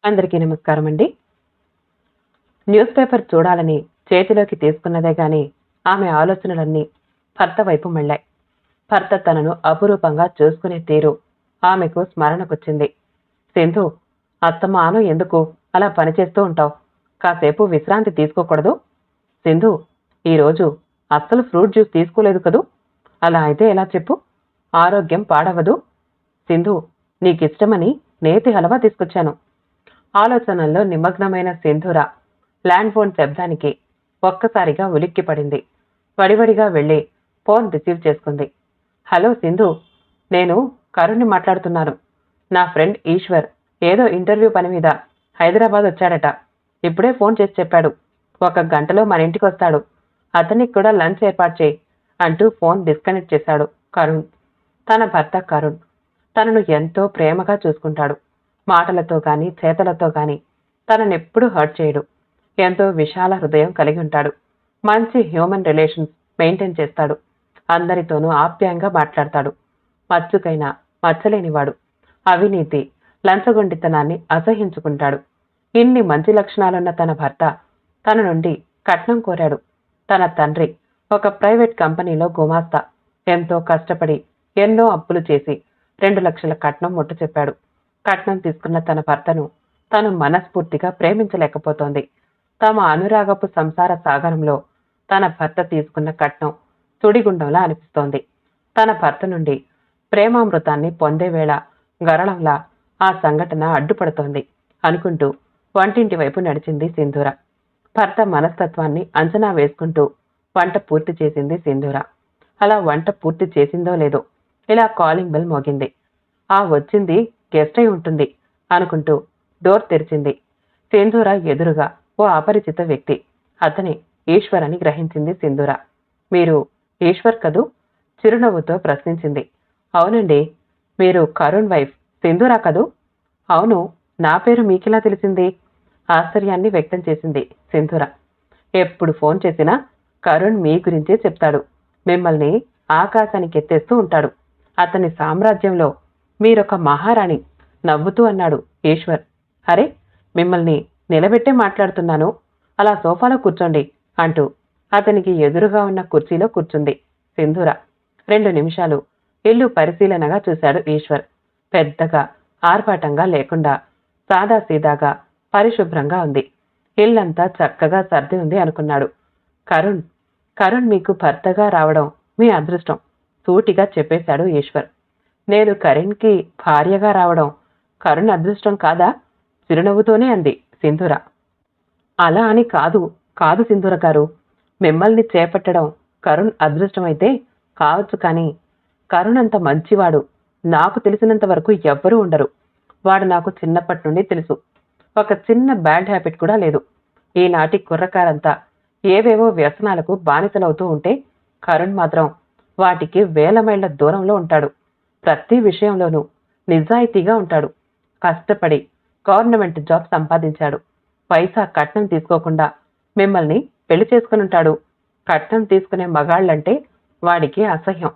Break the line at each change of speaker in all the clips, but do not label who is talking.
అందరికీ నమస్కారం అండి. న్యూస్ పేపర్ చూడాలని చేతిలోకి తీసుకున్నదే గాని ఆమె ఆలోచనలన్నీ భర్త వైపు మళ్ళాయి. భర్త తనను అపురూపంగా చూసుకునే తీరు ఆమెకు స్మరణకొచ్చింది. సింధు, అస్తమానం ఎందుకు అలా పనిచేస్తూ ఉంటావు? కాసేపు విశ్రాంతి తీసుకోకూడదు? సింధు, ఈరోజు అస్సలు ఫ్రూట్ జ్యూస్ తీసుకోలేదు కదూ? అలా అయితే ఎలా చెప్పు? ఆరోగ్యం పాడవదు? సింధు, నీకిష్టమని నేతి హలవా తీసుకొచ్చాను. ఆలోచనల్లో నిమగ్నమైన సింధూర ల్యాండ్ ఫోన్ శబ్దానికి ఒక్కసారిగా ఉలిక్కిపడింది. వడివడిగా వెళ్లి ఫోన్ రిసీవ్ చేసుకుంది. హలో సింధు, నేను కరుణ్ని మాట్లాడుతున్నాను. నా ఫ్రెండ్ ఈశ్వర్ ఏదో ఇంటర్వ్యూ పని మీద హైదరాబాద్ వచ్చాడట. ఇప్పుడే ఫోన్ చేసి చెప్పాడు. 1 గంటలో మన ఇంటికి వస్తాడు. అతనికి కూడా లంచ్ ఏర్పాటు చేయి అంటూ ఫోన్ డిస్కనెక్ట్ చేశాడు కరుణ్. తన భర్త కరుణ్ తనను ఎంతో ప్రేమగా చూసుకుంటాడు. మాటలతో గాని చేతలతో గాని తననెప్పుడూ హర్ట్ చేయడు. ఎంతో విశాల హృదయం కలిగి ఉంటాడు. మంచి హ్యూమన్ రిలేషన్స్ మెయింటైన్ చేస్తాడు. అందరితోనూ ఆప్యాయంగా మాట్లాడతాడు. మచ్చుకైనా మచ్చలేనివాడు. అవినీతి, లంచగొండితనాన్ని అసహించుకుంటాడు. ఇన్ని మంచి లక్షణాలున్న తన భర్త తన నుండి కట్నం కోరాడు. తన తండ్రి ఒక ప్రైవేట్ కంపెనీలో గుమాస్తా. ఎంతో కష్టపడి ఎన్నో అప్పులు చేసి 2 లక్షల కట్నం ముట్ట చెప్పాడు. కట్నం తీసుకున్న తన భర్తను తను మనస్ఫూర్తిగా ప్రేమించలేకపోతోంది. తమ అనురాగపు సంసార సాగరంలో తన భర్త తీసుకున్న కట్నం సుడిగుండంలా అనిపిస్తోంది. తన భర్త నుండి ప్రేమామృతాన్ని పొందే వేళ గరళంలా ఆ సంఘటన అడ్డుపడుతోంది అనుకుంటూ వంటింటి వైపు నడిచింది సింధూర. భర్త మనస్తత్వాన్ని అంచనా వేసుకుంటూ వంట పూర్తి చేసింది సింధూర. అలా వంట పూర్తి చేసిందో లేదో ఇలా కాలింగ్ బెల్ మోగింది. ఆ వచ్చింది గెస్ట్ అయి ఉంటుంది అనుకుంటూ డోర్ తెరిచింది. సింధూర ఎదురుగా ఓ అపరిచిత వ్యక్తి. అతనే ఈశ్వర్ అని గ్రహించింది సింధూర. మీరు ఈశ్వర్ కదూ? చిరునవ్వుతో ప్రశ్నించింది. అవునండి. మీరు కరుణ్ వైఫ్ సింధూర కదూ? అవును. నా పేరు మీకెలా తెలిసింది? ఆశ్చర్యాన్ని వ్యక్తం చేసింది సింధూర. ఎప్పుడు ఫోన్ చేసినా కరుణ్ మీ గురించే చెప్తాడు. మిమ్మల్ని ఆకాశానికి ఎత్తేస్తూ ఉంటాడు. అతని సామ్రాజ్యంలో మీరొక మహారాణి నవ్వుతూ అన్నాడు ఈశ్వర్. అరే, మిమ్మల్ని నిలబెట్టే మాట్లాడుతున్నాను. అలా సోఫాలో కూర్చోండి అంటూ అతనికి ఎదురుగా ఉన్న కుర్చీలో కూర్చుంది సింధూర. 2 నిమిషాలు ఇల్లు పరిశీలనగా చూశాడు ఈశ్వర్. పెద్దగా ఆర్భాటంగా లేకుండా సాదాసీదాగా పరిశుభ్రంగా ఉంది. ఇల్లంతా చక్కగా సర్ది ఉంది అనుకున్నాడు. కరుణ్ కరుణ్ మీకు భర్తగా రావడం మీ అదృష్టం సూటిగా చెప్పేశాడు ఈశ్వర్. నేను కరుణ్కి భార్యగా రావడం కరుణ్ అదృష్టం కాదా? చిరునవ్వుతోనే అంది సింధూర. అలా అని కాదు కాదు సింధూర గారు. మిమ్మల్ని చేపట్టడం కరుణ్ అదృష్టమైతే కావచ్చు, కానీ కరుణ్ అంత మంచివాడు నాకు తెలిసినంత వరకు ఎవ్వరూ ఉండరు. వాడు నాకు చిన్నప్పటి నుండి తెలుసు. ఒక చిన్న బ్యాడ్ హ్యాబిట్ కూడా లేదు. ఈనాటి కుర్రకారంతా ఏవేవో వ్యసనాలకు బానిసలవుతూ ఉంటే కరుణ్ మాత్రం వాటికి వేల మైళ్ల దూరంలో ఉంటాడు. ప్రతి విషయంలోనూ నిజాయితీగా ఉంటాడు. కష్టపడి గవర్నమెంట్ జాబ్ సంపాదించాడు. పైసా కట్నం తీసుకోకుండా మిమ్మల్ని పెళ్లి చేసుకునుంటాడు. కట్నం తీసుకునే మగాళ్లంటే వాడికి అసహ్యం.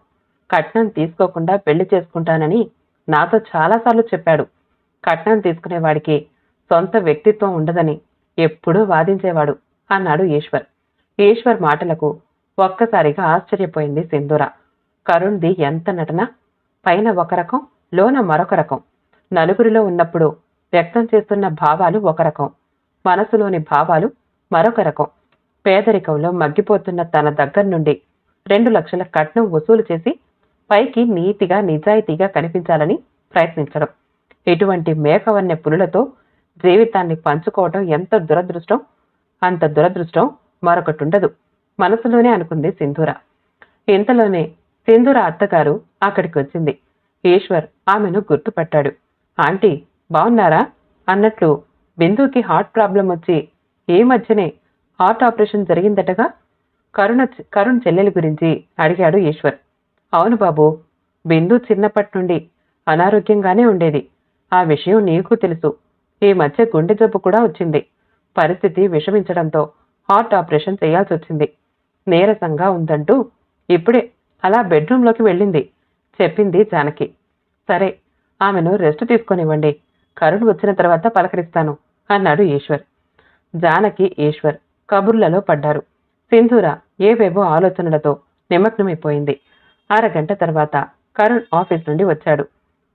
కట్నం తీసుకోకుండా పెళ్లి చేసుకుంటానని నాతో చాలాసార్లు చెప్పాడు. కట్నం తీసుకునేవాడికి సొంత వ్యక్తిత్వం ఉండదని ఎప్పుడూ వాదించేవాడు అన్నాడు ఈశ్వర్. ఈశ్వర్ మాటలకు ఒక్కసారిగా ఆశ్చర్యపోయింది సింధూర. కరుణ్ది ఎంత నటన! పైన ఒక రకం, లోన మరొక రకం. నలుగురిలో ఉన్నప్పుడు వ్యక్తం చేస్తున్న భావాలు ఒక రకం, మనసులోని భావాలు మరొక రకం. పేదరికంలో మగ్గిపోతున్న తన దగ్గర నుండి 2 లక్షల కట్నం వసూలు చేసి పైకి నీతిగా నిజాయితీగా కనిపించాలని ప్రయత్నించడం. ఇటువంటి మేకవన్య పులులతో జీవితాన్ని పంచుకోవటం ఎంత దురదృష్టం! అంత దురదృష్టం మరొకటుండదు మనసులోనే అనుకుంది సింధూర. ఇంతలోనే సింధూర అత్తగారు అక్కడికి వచ్చింది. ఈశ్వర్ ఆమెను గుర్తుపట్టాడు. ఆంటీ, బావున్నారా అన్నట్లు బిందుకి హార్ట్ ప్రాబ్లం వచ్చి ఈ మధ్యనే హార్ట్ ఆపరేషన్ జరిగిందటగా? కరుణ్ చెల్లెలి గురించి అడిగాడు ఈశ్వర్. అవును బాబు, బిందు చిన్నప్పటి నుండి అనారోగ్యంగానే ఉండేది. ఆ విషయం నీకు తెలుసు. ఈ మధ్య గుండె జబ్బు కూడా వచ్చింది. పరిస్థితి విషమించడంతో హార్ట్ ఆపరేషన్ చేయాల్సి వచ్చింది. నీరసంగా ఉందంటూ ఇప్పుడే అలా బెడ్రూంలోకి వెళ్ళింది చెప్పింది జానకి. సరే, ఆమెను రెస్ట్ తీసుకొనివ్వండి. కరుణ్ వచ్చిన తర్వాత పలకరిస్తాను అన్నాడు ఈశ్వర్. జానకి, ఈశ్వర్ కబుర్లలో పడ్డారు. సింధూర ఏవేవో ఆలోచనలతో నిమగ్నమైపోయింది. అరగంట తర్వాత కరుణ్ ఆఫీస్ నుండి వచ్చాడు.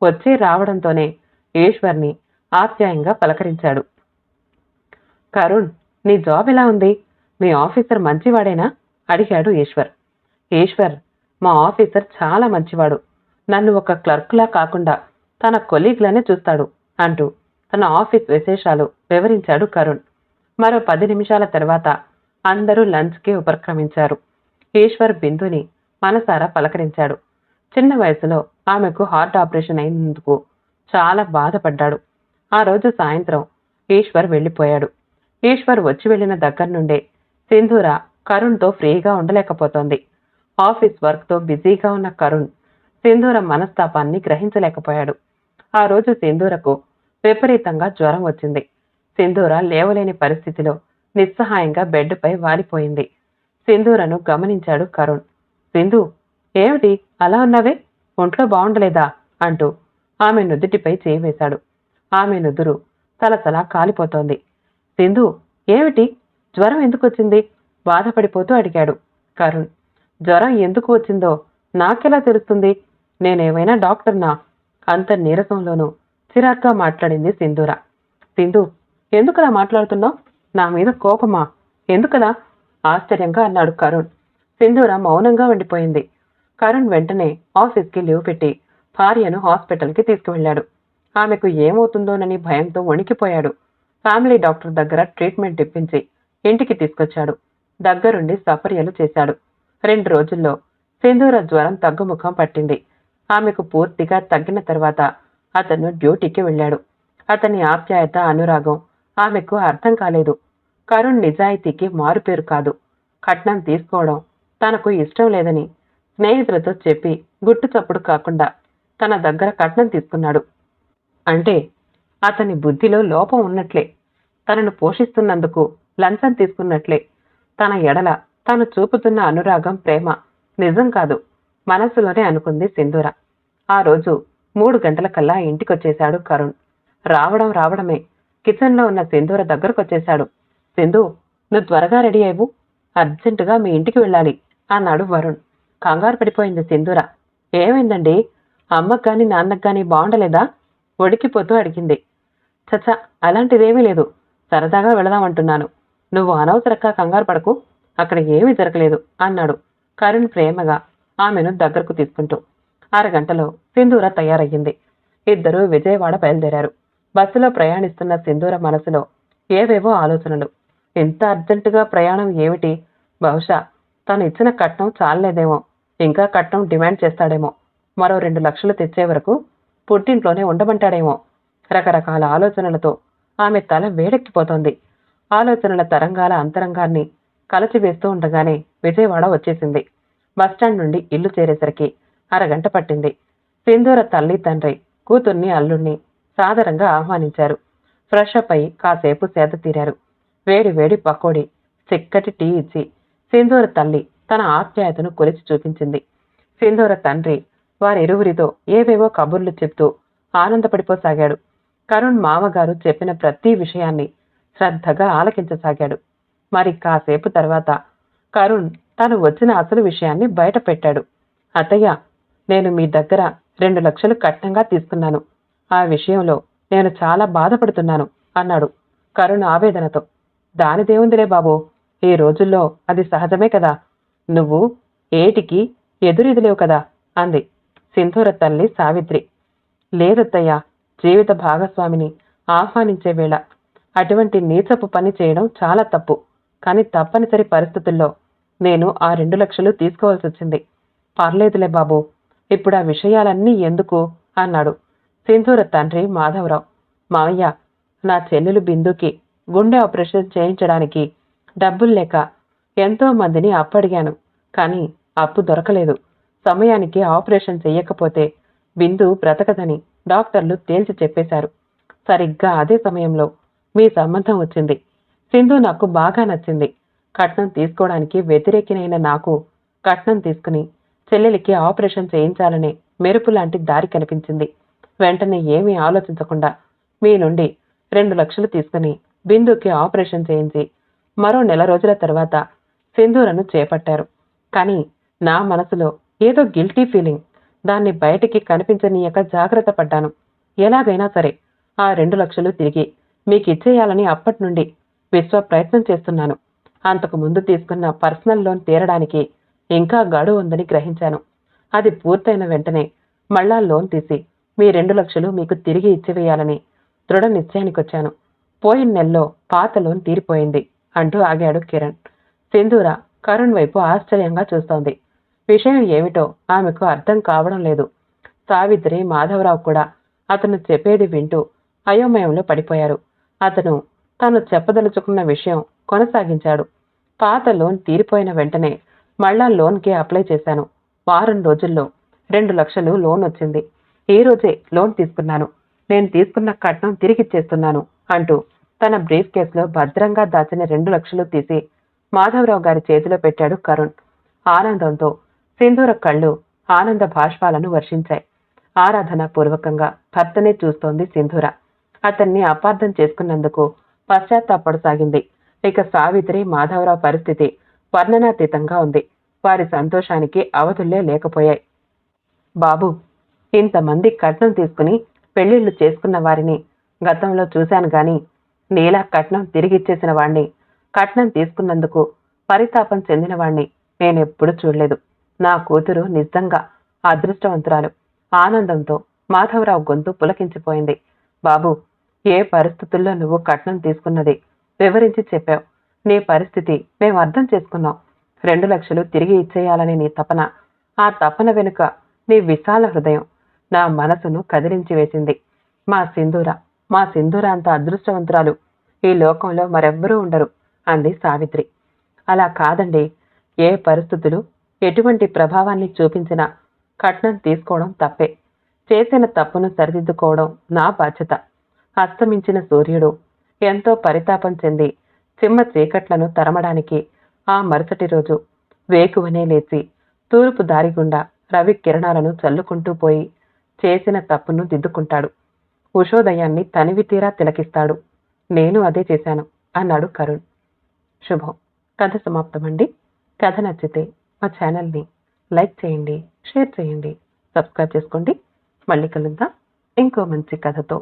వచ్చి రావడంతోనే ఈశ్వర్ని ఆప్యాయంగా పలకరించాడు. కరుణ్, నీ జాబ్ ఎలా ఉంది? మీ ఆఫీసర్ మంచివాడేనా అడిగాడు ఈశ్వర్. ఈశ్వర్, మా ఆఫీసర్ చాలా మంచివాడు. నన్ను ఒక క్లర్క్లా కాకుండా తన కొలీగ్లానే చూస్తాడు అంటూ తన ఆఫీస్ విశేషాలు వివరించాడు కరుణ్. మరో 10 నిమిషాల తర్వాత అందరూ లంచ్కి ఉపక్రమించారు. ఈశ్వర్ బిందుని మనసారా పలకరించాడు. చిన్న వయసులో ఆమెకు హార్ట్ ఆపరేషన్ అయినందుకు చాలా బాధపడ్డాడు. ఆ రోజు సాయంత్రం ఈశ్వర్ వెళ్ళిపోయాడు. ఈశ్వర్ వచ్చి వెళ్లిన దగ్గర నుండే సింధూర కరుణ్తో ఫ్రీగా ఉండలేకపోతోంది. ఆఫీస్ వర్క్తో బిజీగా ఉన్న కరుణ్ సింధూర మనస్తాపాన్ని గ్రహించలేకపోయాడు. ఆ రోజు సింధూరకు విపరీతంగా జ్వరం వచ్చింది. సింధూర లేవలేని పరిస్థితిలో నిస్సహాయంగా బెడ్పై వాలిపోయింది. సింధూరను గమనించాడు కరుణ్. సింధు, ఏమిటి అలా ఉన్నావే? ఒంట్లో బాగుండలేదా అంటూ ఆమె నుదుటిపై చేయి వేశాడు. ఆమె నుదురు సలసలా కాలిపోతోంది. సింధు, ఏమిటి? జ్వరం ఎందుకు వచ్చింది? బాధపడిపోతూ అడిగాడు కరుణ్. జ్వరం ఎందుకు వచ్చిందో నాకెలా తెలుస్తుంది? నేనేమైనా డాక్టర్నా? అంత నీరసంలోనూ చిరాగ్గా మాట్లాడింది సింధూర. సింధు, ఎందుకలా మాట్లాడుతున్నావు? నా మీద కోపమా? ఎందుకలా? ఆశ్చర్యంగా అన్నాడు కరుణ్. సింధూర మౌనంగా ఉండిపోయింది. కరుణ్ వెంటనే ఆఫీస్కి లీవ్ పెట్టి భార్యను హాస్పిటల్కి తీసుకువెళ్లాడు. ఆమెకు ఏమవుతుందోనని భయంతో వణికిపోయాడు. ఫ్యామిలీ డాక్టర్ దగ్గర ట్రీట్మెంట్ ఇప్పించి ఇంటికి తీసుకొచ్చాడు. దగ్గరుండి సపర్యలు చేశాడు. 2 రోజుల్లో సింధూర జ్వరం తగ్గుముఖం పట్టింది. ఆమెకు పూర్తిగా తగ్గిన తర్వాత అతను డ్యూటీకి వెళ్ళాడు. అతని ఆప్యాయత, అనురాగం ఆమెకు అర్థం కాలేదు. కరుణ్ నిజాయితీకి మారుపేరు కాదు. కట్నం తీసుకోవడం తనకు ఇష్టం లేదని స్నేహితులతో చెప్పి గుట్టు చప్పుడు కాకుండా తన దగ్గర కట్నం తీసుకున్నాడు. అంటే అతని బుద్ధిలో లోపం ఉన్నట్లే. తనను పోషిస్తున్నందుకు లంచం తీసుకున్నట్లే. తన ఎడల తాను చూపుతున్న అనురాగం, ప్రేమ నిజం కాదు, మనసులోనే అనుకుంది సింధూర. ఆ రోజు 3 గంటలకల్లా ఇంటికొచ్చేశాడు కరుణ్. రావడమే కిచెన్లో ఉన్న సింధూర దగ్గరకొచ్చేశాడు. సింధు, నువ్వు త్వరగా రెడీ అయ్యవు, అర్జెంటుగా మీ ఇంటికి వెళ్ళాలి అన్నాడు వరుణ్. కంగారు పడిపోయింది సింధూర. ఏమైందండి? అమ్మకు గాని నాన్నకు గాని బాగుండలేదా? వడికిపోతూ అడిగింది. చచ్చా, అలాంటిదేమీ లేదు. సరదాగా వెళదామంటున్నాను. నువ్వు అనవసరంగా కంగారు పడకు. అక్కడ ఏమీ జరగలేదు అన్నాడు కరుణ్ ప్రేమగా ఆమెను దగ్గరకు తీసుకుంటూ. అరగంటలో సింధూర తయారయ్యింది. ఇద్దరూ విజయవాడ బయలుదేరారు. బస్సులో ప్రయాణిస్తున్న సింధూర మనసులో ఏవేవో ఆలోచనలు. ఇంత అర్జెంటుగా ప్రయాణం ఏమిటి? బహుశా తను ఇచ్చిన కట్నం చాలలేదేమో, ఇంకా కట్నం డిమాండ్ చేస్తాడేమో, మరో 2 లక్షలు తెచ్చే వరకు పుట్టింట్లోనే ఉండమంటాడేమో. రకరకాల ఆలోచనలతో ఆమె తల వేడెక్కిపోతోంది. ఆలోచనల తరంగాల అంతరంగాన్ని కలచివేస్తూ ఉండగానే విజయవాడ వచ్చేసింది. బస్టాండ్ నుండి ఇల్లు చేరేసరికి అరగంట పట్టింది. సింధూర తల్లి, తండ్రి కూతుర్ని, అల్లుణ్ణి సాదరంగా ఆహ్వానించారు. ఫ్రెష్ అప్ అయి కాసేపు సేద తీరారు. వేడి వేడి పకోడీ, చిక్కటి టీ ఇచ్చి సింధూర తల్లి తన ఆప్యాయతను కొలిచి చూపించింది. సింధూర తండ్రి వారిరువురితో ఏవేవో కబుర్లు చెప్తూ ఆనందపడిపోసాగాడు. కరుణ్ మామగారు చెప్పిన ప్రతి విషయాన్ని శ్రద్ధగా ఆలకించసాగాడు. మరి కాసేపు తర్వాత కరుణ్ తను వచ్చిన అసలు విషయాన్ని బయట పెట్టాడు. అత్తయ్య, నేను మీ దగ్గర 2 లక్షలు కట్నంగా తీసుకున్నాను. ఆ విషయంలో నేను చాలా బాధపడుతున్నాను అన్నాడు కరుణ్ ఆవేదనతో. దానిదేముందిలే బాబు, ఈ రోజుల్లో అది సహజమే కదా. నువ్వు ఏటికి ఎదురెదిలేవు కదా అంది సింధూర తల్లి సావిత్రి. లేదత్తయ్య, జీవిత భాగస్వామిని ఆహ్వానించే వేళ అటువంటి నీచపు పని చేయడం చాలా తప్పు. కానీ తప్పనిసరి పరిస్థితుల్లో నేను ఆ 2 లక్షలు తీసుకోవాల్సి వచ్చింది. పర్లేదులే బాబు, ఇప్పుడు ఆ విషయాలన్నీ ఎందుకు అన్నాడు సింధూర తండ్రి మాధవరావు. మావయ్య, నా చెల్లెలు బిందుకి గుండె ఆపరేషన్ చేయించడానికి డబ్బులు లేక ఎంతో మందిని అప్పడిగాను. కానీ అప్పు దొరకలేదు. సమయానికి ఆపరేషన్ చెయ్యకపోతే బిందు బ్రతకదని డాక్టర్లు తేల్చి చెప్పేశారు. సరిగ్గా అదే సమయంలో మీ సంబంధం వచ్చింది. సింధు నాకు బాగా నచ్చింది. కట్నం తీసుకోవడానికి వ్యతిరేకినైన నాకు కట్నం తీసుకుని చెల్లెలికి ఆపరేషన్ చేయించాలనే మెరుపు లాంటి దారి కనిపించింది. వెంటనే ఏమీ ఆలోచించకుండా మీ నుండి 2 లక్షలు తీసుకుని బిందుకి ఆపరేషన్ చేయించి మరో నెల రోజుల తర్వాత సింధూరను చేపట్టారు. కానీ నా మనసులో ఏదో గిల్టీ ఫీలింగ్. దాన్ని బయటికి కనిపించనీయక జాగ్రత్త పడ్డాను. ఎలాగైనా సరే ఆ 2 లక్షలు తిరిగి మీకిచ్చేయాలని అప్పట్నుండి విశ్వ ప్రయత్నం చేస్తున్నాను. అంతకు ముందు తీసుకున్న పర్సనల్ లోన్ తీరడానికి ఇంకా గడువు ఉందని గ్రహించాను. అది పూర్తయిన వెంటనే మళ్ళా లోన్ తీసి మీ 2 లక్షలు మీకు తిరిగి ఇచ్చివేయాలని దృఢ నిశ్చయానికొచ్చాను. పోయిన నెలలో పాత లోన్ తీరిపోయింది అంటూ ఆగాడు కిరణ్. సింధూర కరుణ్ వైపు ఆశ్చర్యంగా చూస్తోంది. విషయం ఏమిటో ఆమెకు అర్థం కావడం లేదు. సావిత్రి, మాధవరావు కూడా అతను చెప్పేది వింటూ అయోమయంలో పడిపోయారు. అతను తాను చెప్పదలుచుకున్న విషయం కొనసాగించాడు. పాత లోన్ తీరిపోయిన వెంటనే మళ్ళా లోన్కి అప్లై చేశాను. వారం రోజుల్లో 2 లక్షలు లోన్ వచ్చింది. ఈ రోజే లోన్ తీసుకున్నాను. నేను తీసుకున్న కట్నం తిరిగిచ్చేస్తున్నాను అంటూ తన బ్రీఫ్ కేసులో భద్రంగా దాచిన 2 లక్షలు తీసి మాధవరావు గారి చేతిలో పెట్టాడు కరుణ్. ఆనందంతో సింధూర కళ్ళు ఆనంద భాష్పాలను వర్షించాయి. ఆరాధన పూర్వకంగా భర్తనే చూస్తోంది సింధూర. అతన్ని అపార్థం చేసుకున్నందుకు పశ్చాత్తాపడసాగింది. ఇక సావిత్రి, మాధవరావు పరిస్థితి వర్ణనాతీతంగా ఉంది. వారి సంతోషానికి అవధుల్లే లేకపోయాయి. బాబు, ఇంతమంది కట్నం తీసుకుని పెళ్లిళ్లు చేసుకున్న వారిని గతంలో చూశాను గాని నీలా కట్నం తిరిగిచ్చేసిన వాణ్ణి, కట్నం తీసుకున్నందుకు పరితాపం చెందిన వాణ్ణి నేనెప్పుడు చూడలేదు. నా కూతురు నిజంగా అదృష్టవంతురాలు. ఆనందంతో మాధవరావు గొంతు పులకించిపోయింది. బాబు, ఏ పరిస్థితుల్లో నువ్వు కట్నం తీసుకున్నది వివరించి చెప్పావు. నీ పరిస్థితి మేము అర్థం చేసుకున్నాం. 2 లక్షలు తిరిగి ఇచ్చేయాలని నీ తపన, ఆ తపన వెనుక నీ విశాల హృదయం నా మనసును కదిలించి వేసింది. మా సింధూర అంత అదృష్టవంతురాలు ఈ లోకంలో మరెవ్వరూ ఉండరు అంది సావిత్రి. అలా కాదండి. ఏ పరిస్థితులు ఎటువంటి ప్రభావాన్ని చూపించినా కట్నం తీసుకోవడం తప్పే. చేసిన తప్పును సరిదిద్దుకోవడం నా బాధ్యత. అస్తమించిన సూర్యుడు ఎంతో పరితాపం చెంది చిమ్మ చీకట్లను తరమడానికి ఆ మరుసటి రోజు వేకువనే లేచి తూర్పు దారి గుండా రవి కిరణాలను చల్లుకుంటూ పోయి చేసిన తప్పును దిద్దుకుంటాడు. ఉషోదయాన్ని తనివి తీరా తిలకిస్తాడు. నేను అదే చేశాను అన్నాడు కరుణ్. శుభం. కథ సమాప్తమండి. కథ నచ్చితే మా ఛానల్ని లైక్ చేయండి, షేర్ చేయండి, సబ్స్క్రైబ్ చేసుకోండి. మళ్ళీ కలుద్దాం ఇంకో మంచి కథతో.